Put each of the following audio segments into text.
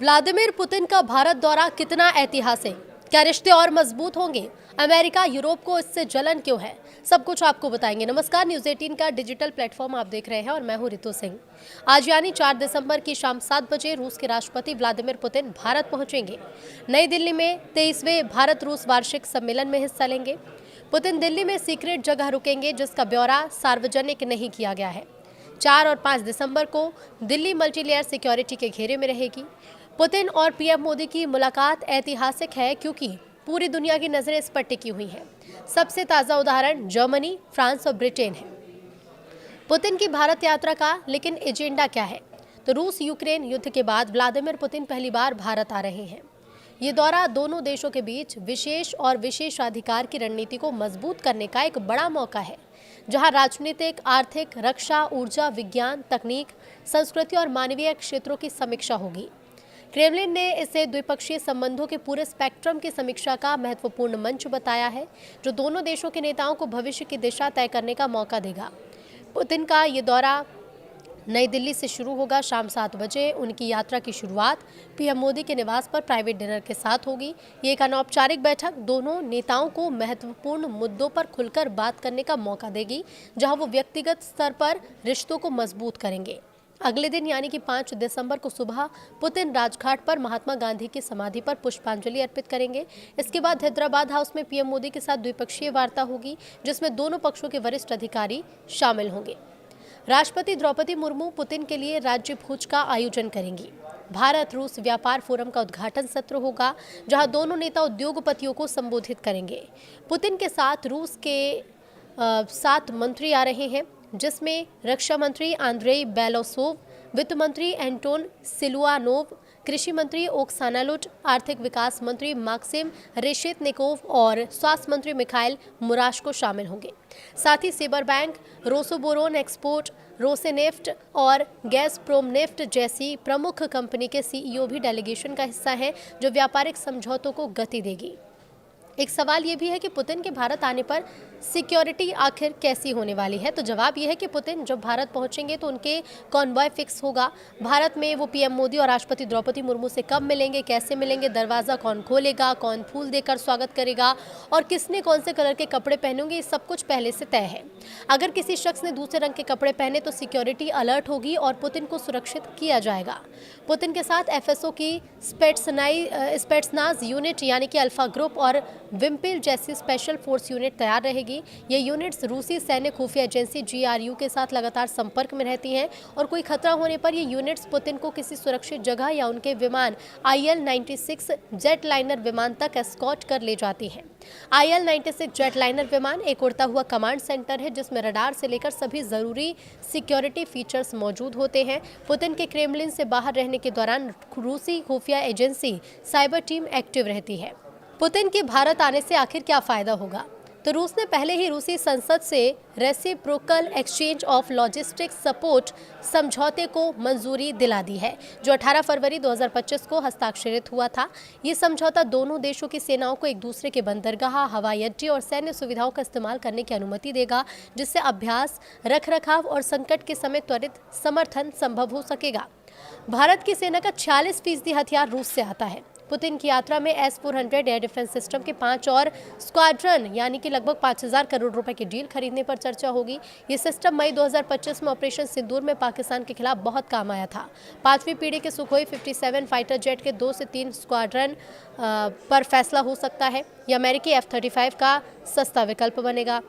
Vladimir Putin का भारत दौरा कितना ऐतिहासिक? क्या रिश्ते और मजबूत होंगे? अमेरिका यूरोप को इससे जलन क्यों है? सब कुछ आपको बताएंगे। नमस्कार, न्यूज़ 18 का डिजिटल प्लेटफॉर्म आप देख रहे हैं और मैं हूं रितु सिंह। आज यानी 4 दिसंबर की शाम 7 बजे रूस के राष्ट्रपति व्लादिमीर पुतिन भारत पहुंचेंगे। नई दिल्ली में 23वें भारत रूस वार्षिक सम्मेलन में हिस्सा लेंगे। पुतिन दिल्ली में सीक्रेट जगह रुकेंगे जिसका ब्यौरा सार्वजनिक नहीं किया गया है। 4 और 5 दिसंबर को दिल्ली मल्टीलेयर सिक्योरिटी के घेरे में रहेगी। पुतिन और पीएम मोदी की मुलाकात ऐतिहासिक है क्योंकि पूरी दुनिया की नजरें इस पर टिकी हुई हैं। सबसे ताज़ा उदाहरण जर्मनी, फ्रांस और ब्रिटेन है। पुतिन की भारत यात्रा का लेकिन एजेंडा क्या है? तो रूस यूक्रेन युद्ध के बाद व्लादिमीर पुतिन पहली बार भारत आ रहे हैं। ये दौरा दोनों देशों के बीच विशेष और विशेषाधिकार की रणनीति को मजबूत करने का एक बड़ा मौका है, जहां राजनीतिक, आर्थिक, रक्षा, ऊर्जा, विज्ञान, तकनीक, संस्कृति और मानवीय क्षेत्रों की समीक्षा होगी। क्रेमलिन ने इसे द्विपक्षीय संबंधों के पूरे स्पेक्ट्रम की समीक्षा का महत्वपूर्ण मंच बताया है, जो दोनों देशों के नेताओं को भविष्य की दिशा तय करने का मौका देगा। पुतिन का ये दौरा नई दिल्ली से शुरू होगा। शाम 7 बजे उनकी यात्रा की शुरुआत पीएम मोदी के निवास पर प्राइवेट डिनर के साथ होगी। ये एक अनौपचारिक बैठक दोनों नेताओं को महत्वपूर्ण मुद्दों पर खुलकर बात करने का मौका देगी, जहां वो व्यक्तिगत स्तर पर रिश्तों को मजबूत करेंगे। अगले दिन यानी कि 5 दिसंबर को सुबह पुतिन राजघाट पर महात्मा गांधी की समाधि पर पुष्पांजलि अर्पित करेंगे। इसके बाद हैदराबाद हाउस में पीएम मोदी के साथ द्विपक्षीय वार्ता होगी, जिसमें दोनों पक्षों के वरिष्ठ अधिकारी शामिल होंगे। राष्ट्रपति द्रौपदी मुर्मू पुतिन के लिए राज्य भोज का आयोजन करेंगी। भारत रूस व्यापार फोरम का उद्घाटन सत्र होगा, जहां दोनों नेता उद्योगपतियों को संबोधित करेंगे। पुतिन के साथ रूस के 7 मंत्री आ रहे हैं, जिसमें रक्षा मंत्री आंद्रेई बेलोसोव, वित्त मंत्री एंटोन सिलुआनोव, कृषि मंत्री ओक्साना लुट, आर्थिक विकास मंत्री माक्सिम रेशेतनिकोव और स्वास्थ्य मंत्री मिखाइल मुराशको शामिल होंगे। साथ ही सेबर बैंक, रोसोबोरोन एक्सपोर्ट, रोसेनेफ्ट और गैसप्रोमनेफ्ट जैसी प्रमुख कंपनी के सीईओ भी डेलीगेशन का हिस्सा हैं, जो व्यापारिक समझौतों को गति देगी। एक सवाल ये भी है कि पुतिन के भारत आने पर सिक्योरिटी आखिर कैसी होने वाली है? तो जवाब ये है कि पुतिन जब भारत पहुंचेंगे तो उनके कॉन्वॉय फिक्स होगा। भारत में वो पीएम मोदी और राष्ट्रपति द्रौपदी मुर्मू से कब मिलेंगे, कैसे मिलेंगे, दरवाज़ा कौन खोलेगा, कौन फूल देकर स्वागत करेगा और किसने कौन से कलर के कपड़े पहनेंगे, ये सब कुछ पहले से तय है। अगर किसी शख्स ने दूसरे रंग के कपड़े पहने तो सिक्योरिटी अलर्ट होगी और पुतिन को सुरक्षित किया जाएगा। पुतिन के साथ एफएसओ की स्पेट्सनाज यूनिट यानी कि अल्फा ग्रुप और विम्पिल जैसी स्पेशल फोर्स यूनिट तैयार रहेगी। ये यूनिट्स रूसी सैन्य खुफिया एजेंसी GRU के साथ लगातार संपर्क में रहती हैं और कोई खतरा होने पर ये यूनिट्स पुतिन को किसी सुरक्षित जगह या उनके विमान IL-96 जेटलाइनर विमान तक एस्कॉर्ट कर ले जाती हैं। IL-96 जेटलाइनर विमान एक उड़ता हुआ कमांड सेंटर है, जिसमें रडार से लेकर सभी जरूरी सिक्योरिटी फीचर्स मौजूद होते हैं। पुतिन के क्रेमलिन से बाहर रहने के दौरान रूसी खुफिया एजेंसी साइबर टीम एक्टिव रहती है। पुतिन के भारत आने से आखिर क्या फायदा होगा? तो रूस ने पहले ही रूसी संसद से reciprocal exchange of logistics support समझौते को मंजूरी दिला दी है, जो 18 फरवरी 2025 को हस्ताक्षरित हुआ था। ये समझौता दोनों देशों की सेनाओं को एक दूसरे के बंदरगाह, हवाई अड्डे और सैन्य सुविधाओं का इस्तेमाल करने की अनुमति देगा, जिससे अभ्यास, रखरखाव और संकट के समय त्वरित समर्थन संभव हो सकेगा। भारत की सेना का 46% हथियार रूस से आता है। पुतिन की यात्रा में S-400 एयर डिफेंस सिस्टम के 5 और स्क्वाड्रन यानी कि लगभग 5000 करोड़ रुपए की डील खरीदने पर चर्चा होगी। ये सिस्टम मई 2025 में ऑपरेशन सिंदूर में पाकिस्तान के खिलाफ बहुत काम आया था। 5वीं पीढ़ी के सुखोई 57 फाइटर जेट के 2 से 3 स्क्वाड्रन पर फैसला हो सकता है। ये अमेरिकी F-35 का सस्ता विकल्प बनेगा।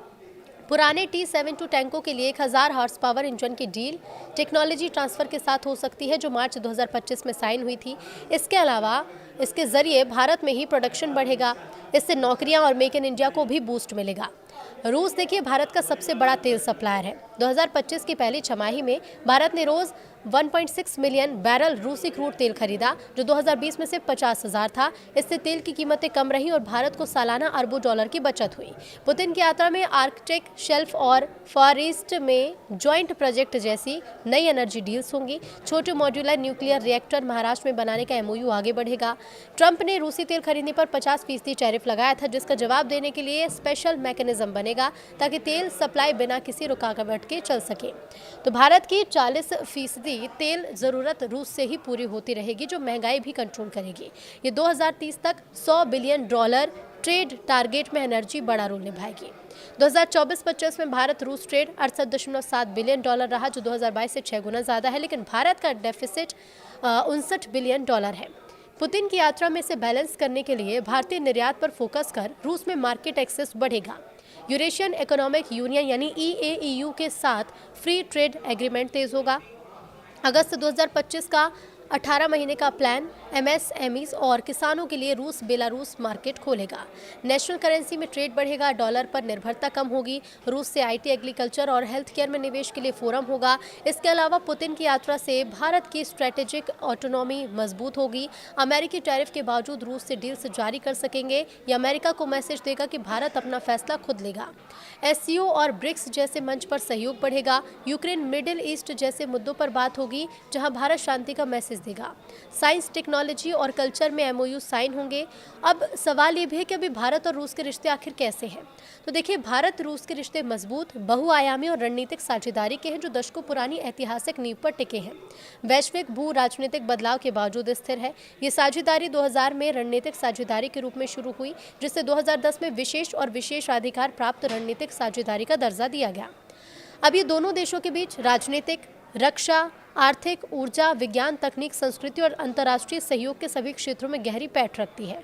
पुराने T-72 टैंकों के लिए 1000 हॉर्स पावर इंजन की डील टेक्नोलॉजी ट्रांसफर के साथ हो सकती है, जो मार्च 2025 में साइन हुई थी। इसके अलावा इसके जरिए भारत में ही प्रोडक्शन बढ़ेगा। इससे नौकरियां और मेक इन इंडिया को भी बूस्ट मिलेगा। रूस देखिए भारत का सबसे बड़ा तेल सप्लायर है। 2025 की पहली छमाही में भारत ने रोज 1.6 मिलियन बैरल रूसी क्रूड तेल खरीदा, जो 2020 में सिर्फ 50,000 था। इससे तेल की कीमतें कम रही और भारत को सालाना अरबों डॉलर की बचत हुई। पुतिन की यात्रा में आर्कटिक शेल्फ और फार ईस्ट में ज्वाइंट प्रोजेक्ट जैसी नई एनर्जी डील्स होंगी। छोटे मॉड्यूलर न्यूक्लियर रिएक्टर महाराष्ट्र में बनाने का MOU आगे बढ़ेगा। ट्रंप ने रूसी तेल खरीदने पर 50% टैरिफ लगाया था, जिसका जवाब देने के लिए स्पेशल मैकेनिज्म बनेगा ताकि तेल सप्लाई बिना किसी रुकावट के चल सके। तो भारत की 40% की तेल ज़रूरत रूस से ही पूरी होती रहेगी, जो महंगाई भी कंट्रोल करेगी। ये 2030 तक $100 बिलियन ट्रेड टारगेट में एनर्जी बड़ा रोल निभाएगी। 2024-25 में भारत रूस ट्रेड $68.7 बिलियन रहा, जो 2022 से 6 गुना ज़्यादा है, लेकिन भारत का डेफिसिट $59 बिलियन है। पुतिन की यात्रा में इसे बैलेंस करने के लिए भारतीय निर्यात पर फोकस कर रूस में मार्केट एक्सेस बढ़ेगा। यूरेशियन इकोनॉमिक यूनियन यानी EAEU के साथ फ्री ट्रेड एग्रीमेंट तेज होगा। अगस्त 2025 का 18 महीने का प्लान MSMEs और किसानों के लिए रूस बेलारूस मार्केट खोलेगा। नेशनल करेंसी में ट्रेड बढ़ेगा, डॉलर पर निर्भरता कम होगी। रूस से IT, एग्रीकल्चर और हेल्थ केयर में निवेश के लिए फोरम होगा। इसके अलावा पुतिन की यात्रा से भारत की स्ट्रेटेजिक ऑटोनॉमी मजबूत होगी। अमेरिकी टैरिफ के बावजूद रूस से डील्स जारी कर सकेंगे। ये अमेरिका को मैसेज देगा कि भारत अपना फैसला खुद लेगा। SCO और ब्रिक्स जैसे मंच पर सहयोग बढ़ेगा। यूक्रेन, मिडिल ईस्ट जैसे मुद्दों पर बात होगी, जहां भारत शांति का मैसेज देगा। साइंस, टेक्नोलॉजी और कल्चर में MOU साइन होंगे। अब सवाल ये भी है कि अभी भारत और रूस के रिश्ते आखिर कैसे हैं। तो देखिए, भारत रूस के रिश्ते मजबूत, बहुआयामी और रणनीतिक साझेदारी के हैं, जो दशकों पुरानी ऐतिहासिक नींव पर टिके हैं। वैश्विक भू राजनीतिक बदलाव के बावजूद स्थिर है। ये साझेदारी 2000 में रणनीतिक साझेदारी के रूप में शुरू हुई, जिससे 2010 में विशेष और विशेषाधिकार प्राप्त रणनीतिक साझेदारी का दर्जा दिया गया। अब ये दोनों देशों के बीच राजनीतिक, रक्षा, आर्थिक, ऊर्जा, विज्ञान, तकनीक, संस्कृति और अंतर्राष्ट्रीय सहयोग के सभी क्षेत्रों में गहरी पैठ रखती है।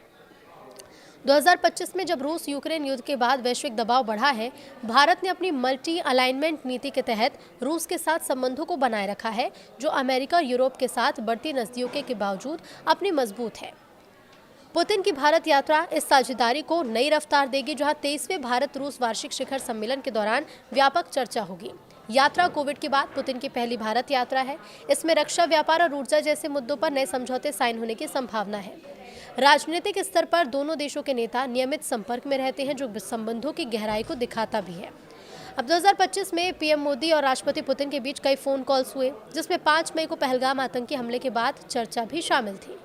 2025 में जब रूस यूक्रेन युद्ध के बाद वैश्विक दबाव बढ़ा है, भारत ने अपनी मल्टी अलाइनमेंट नीति के तहत रूस के साथ संबंधों को बनाए रखा है, जो अमेरिका और यूरोप के साथ बढ़ती नजदीकी के बावजूद अपनी मजबूत है। पुतिन की भारत यात्रा इस साझेदारी को नई रफ्तार देगी, जहां 23वें भारत रूस वार्षिक शिखर सम्मेलन के दौरान व्यापक चर्चा होगी। यात्रा कोविड के बाद पुतिन की पहली भारत यात्रा है। इसमें रक्षा, व्यापार और ऊर्जा जैसे मुद्दों पर नए समझौते साइन होने की संभावना है। राजनीतिक स्तर पर दोनों देशों के नेता नियमित संपर्क में रहते हैं, जो संबंधों की गहराई को दिखाता भी है। अब 2025 में PM मोदी और राष्ट्रपति पुतिन के बीच कई फोन कॉल्स हुए, जिसमें 5 मई को पहलगाम आतंकी हमले के बाद चर्चा भी शामिल थी।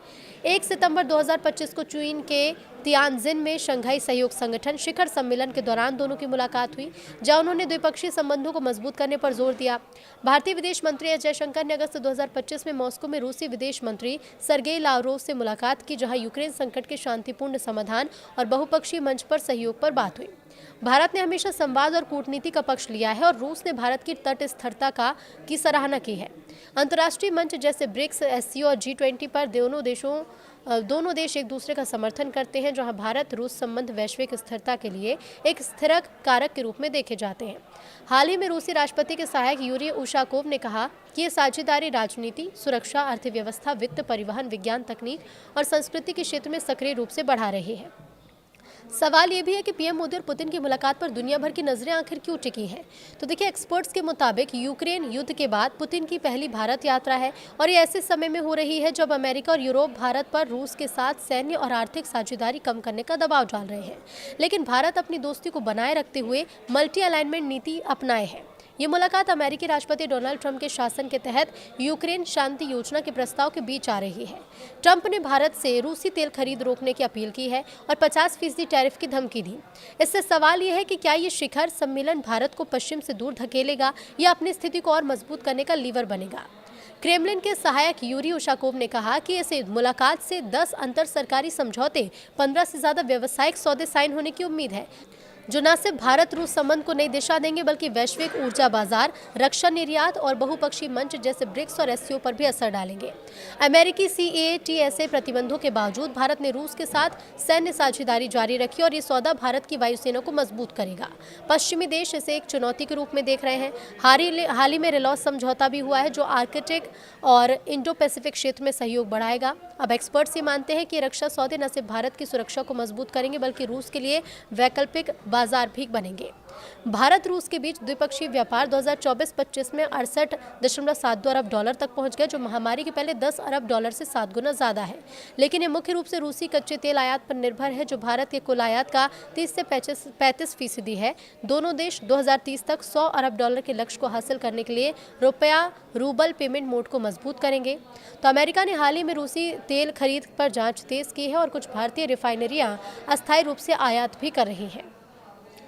1 सितंबर 2025 को चीन के तियानजिन में शंघाई सहयोग संगठन शिखर सम्मेलन के दौरान दोनों की मुलाकात हुई, जहां उन्होंने द्विपक्षीय संबंधों को मजबूत करने पर जोर दिया। भारतीय विदेश मंत्री एस जयशंकर ने अगस्त 2025 में मॉस्को में रूसी विदेश मंत्री सर्गेई लावरोव से मुलाकात की, जहां यूक्रेन संकट के शांतिपूर्ण समाधान और बहुपक्षीय मंच पर सहयोग पर बात हुई। भारत ने हमेशा संवाद और कूटनीति का पक्ष लिया है और रूस ने भारत की तटस्थता की सराहना की है। अंतर्राष्ट्रीय मंच जैसे ब्रिक्स, SCO और G20 पर दोनों देश एक दूसरे का समर्थन करते हैं, जहां भारत रूस संबंध वैश्विक स्थिरता के लिए एक स्थिरक कारक के रूप में देखे जाते हैं। हाल ही में रूसी राष्ट्रपति के सहायक यूरी उशाकोव ने कहा कि ये साझेदारी राजनीति, सुरक्षा, अर्थव्यवस्था, वित्त, परिवहन, विज्ञान, तकनीक और संस्कृति के क्षेत्र में सक्रिय रूप से बढ़ा रही है। सवाल ये भी है कि PM मोदी और पुतिन की मुलाकात पर दुनिया भर की नजरें आखिर क्यों टिकी हैं। तो देखिए, एक्सपर्ट्स के मुताबिक यूक्रेन युद्ध के बाद पुतिन की पहली भारत यात्रा है और ये ऐसे समय में हो रही है जब अमेरिका और यूरोप भारत पर रूस के साथ सैन्य और आर्थिक साझेदारी कम करने का दबाव डाल रहे हैं, लेकिन भारत अपनी दोस्ती को बनाए रखते हुए मल्टी अलाइनमेंट नीति अपनाए है। ये मुलाकात अमेरिकी राष्ट्रपति डोनाल्ड ट्रंप के शासन के तहत यूक्रेन शांति योजना के प्रस्ताव के बीच आ रही है। ट्रंप ने भारत से रूसी तेल खरीद रोकने की अपील की है और 50% टैरिफ की धमकी दी। इससे सवाल यह है कि क्या ये शिखर सम्मेलन भारत को पश्चिम से दूर धकेलेगा या अपनी स्थिति को और मजबूत करने का लीवर बनेगा। क्रेमलिन के सहायक यूरी उशाकोव ने कहा कि इस मुलाकात से 10 अंतर सरकारी समझौते, 15 से ज्यादा व्यावसायिक सौदे साइन होने की उम्मीद है, जो न सिर्फ भारत रूस संबंध को नई दिशा देंगे बल्कि वैश्विक ऊर्जा बाजार, रक्षा निर्यात और बहुपक्षीय मंच जैसे ब्रिक्स और SCO पर भी असर डालेंगे। अमेरिकी CATSA प्रतिबंधों के बावजूद भारत ने रूस के साथ सैन्य साझेदारी जारी रखी और ये सौदा भारत की वायुसेना को मजबूत करेगा। पश्चिमी देश इसे एक चुनौती के रूप में देख रहे हैं। हाल ही में रिलॉस समझौता भी हुआ है, जो आर्कटिक और इंडो पैसिफिक क्षेत्र में सहयोग बढ़ाएगा। अब एक्सपर्ट्स ये मानते हैं कि रक्षा सौदे न सिर्फ भारत की सुरक्षा को मजबूत करेंगे बल्कि रूस के लिए वैकल्पिक बाजार भी बनेंगे। भारत रूस के बीच द्विपक्षीय व्यापार 2024-25 में $68.72 अरब तक पहुंच गया, जो महामारी के पहले $10 अरब से 7 गुना ज्यादा है। लेकिन ये मुख्य रूप से रूसी कच्चे तेल आयात पर निर्भर है, जो भारत के कुल आयात का 30 से 35% है। दोनों देश 2030 तक $100 अरब के लक्ष्य को हासिल करने के लिए रुपया रूबल पेमेंट मोड को मजबूत करेंगे। तो अमेरिका ने हाल ही में रूसी तेल खरीद पर जांच तेज की है और कुछ भारतीय रिफाइनरियां अस्थायी रूप से आयात भी कर रही हैं।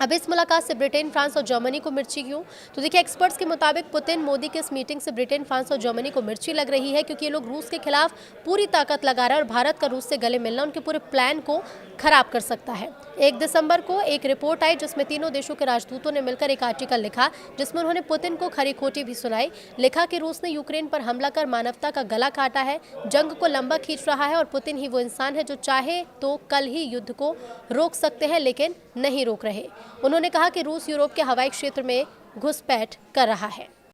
अब इस मुलाकात से ब्रिटेन, फ्रांस और जर्मनी को मिर्ची क्यों? तो देखिए, एक्सपर्ट्स के मुताबिक पुतिन मोदी के इस मीटिंग से ब्रिटेन, फ्रांस और जर्मनी को मिर्ची लग रही है, क्योंकि ये लोग रूस के खिलाफ पूरी ताकत लगा रहे हैं और भारत का रूस से गले मिलना उनके पूरे प्लान को खराब कर सकता है। 1 दिसंबर को एक रिपोर्ट आई जिसमें तीनों देशों के राजदूतों ने मिलकर एक आर्टिकल लिखा, जिसमें उन्होंने पुतिन को खरी खोटी भी सुनाई। लिखा कि रूस ने यूक्रेन पर हमला कर मानवता का गला काटा है, जंग को लंबा खींच रहा है और पुतिन ही वो इंसान है जो चाहे तो कल ही युद्ध को रोक सकते हैं, लेकिन नहीं रोक रहे। उन्होंने कहा कि रूस यूरोप के हवाई क्षेत्र में घुसपैठ कर रहा है।